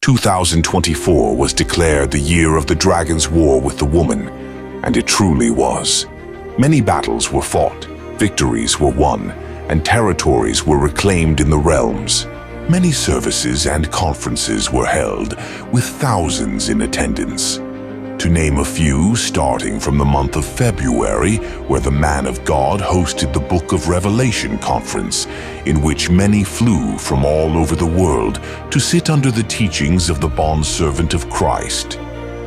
2024 was declared the year of the dragon's war with the woman, and it truly was. Many battles were fought, victories were won, and territories were reclaimed in the realms. Many services and conferences were held, with thousands in attendance. To name a few, starting from the month of February, where the Man of God hosted the Book of Revelation conference, in which many flew from all over the world to sit under the teachings of the bondservant of Christ.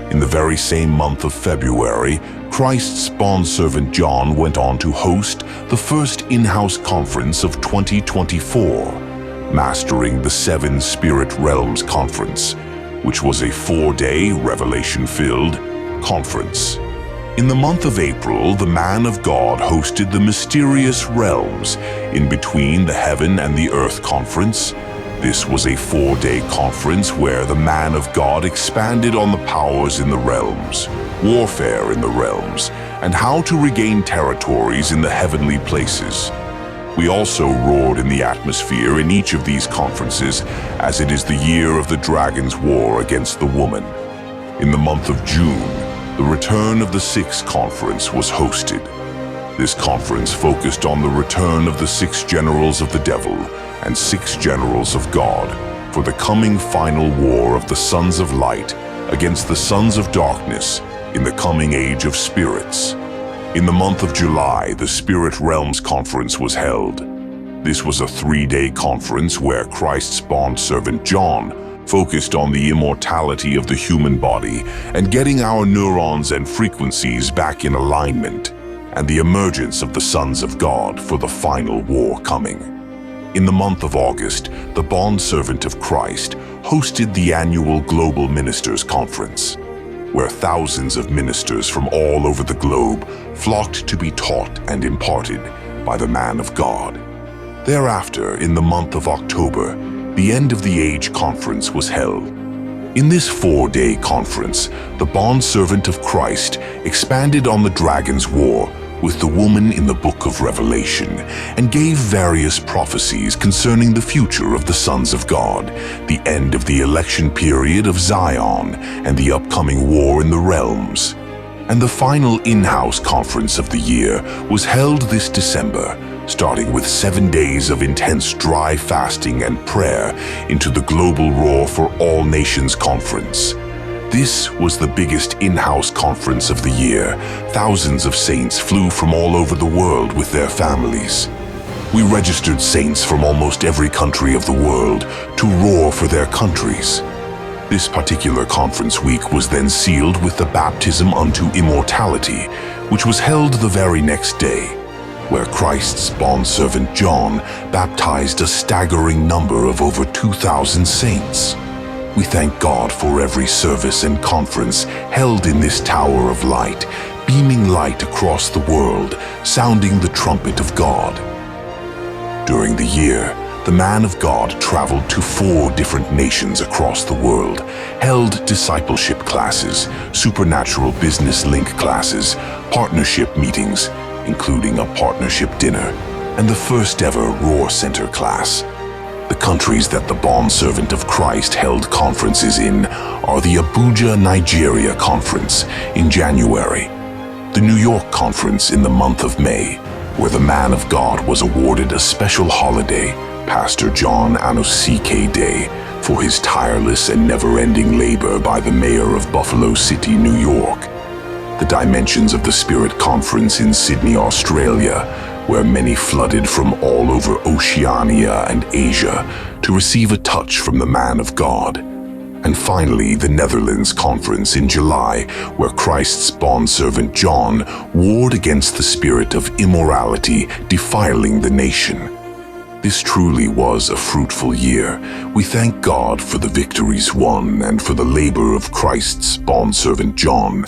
In the very same month of February, Christ's bondservant John went on to host the first in-house conference of 2024, Mastering the Seven Spirit Realms Conference, which was a 4-day revelation-filled conference. In the month of April, the Man of God hosted the Mysterious Realms in between the Heaven and the Earth conference. This was a 4-day conference where the Man of God expanded on the powers in the realms, warfare in the realms, and how to regain territories in the heavenly places. We also roared in the atmosphere in each of these conferences, as it is the year of the dragon's war against the woman. In the month of June, the return of the Sixth Conference was hosted. This conference focused on the return of the 6 generals of the devil and 6 generals of God for the coming final war of the sons of light against the sons of darkness in the coming age of spirits. In the month of July, the Spirit Realms Conference was held. This was a 3-day conference where Christ's bondservant John focused on the immortality of the human body and getting our neurons and frequencies back in alignment, and the emergence of the sons of God for the final war coming. In the month of August, the bondservant of Christ hosted the annual Global Ministers Conference, where thousands of ministers from all over the globe flocked to be taught and imparted by the Man of God. Thereafter, in the month of October, the End of the Age Conference was held. In this 4-day conference, the bondservant of Christ expanded on the dragon's war with the woman in the Book of Revelation and gave various prophecies concerning the future of the sons of God, the end of the election period of Zion, and the upcoming war in the realms. And the final in-house conference of the year was held this December, starting with 7 days of intense dry fasting and prayer into the Global Roar for All Nations Conference. This was the biggest in-house conference of the year. Thousands of saints flew from all over the world with their families. We registered saints from almost every country of the world to roar for their countries. This particular conference week was then sealed with the baptism unto immortality, which was held the very next day, where Christ's bondservant John baptized a staggering number of over 2,000 saints. We thank God for every service and conference held in this Tower of Light, beaming light across the world, sounding the trumpet of God. During the year, the Man of God traveled to 4 different nations across the world, held discipleship classes, supernatural business link classes, partnership meetings, including a partnership dinner, and the first ever Roar Center class. The countries that the bondservant of Christ held conferences in are the Abuja, Nigeria conference in January, the New York conference in the month of May, where the Man of God was awarded a special holiday, Pastor John Anosike Day, for his tireless and never-ending labor by the mayor of Buffalo City, New York. The Dimensions of the Spirit conference in Sydney, Australia, where many flooded from all over Oceania and Asia to receive a touch from the Man of God. And finally, the Netherlands conference in July, where Christ's bondservant John warred against the spirit of immorality defiling the nation. This truly was a fruitful year. We thank God for the victories won and for the labor of Christ's bondservant John.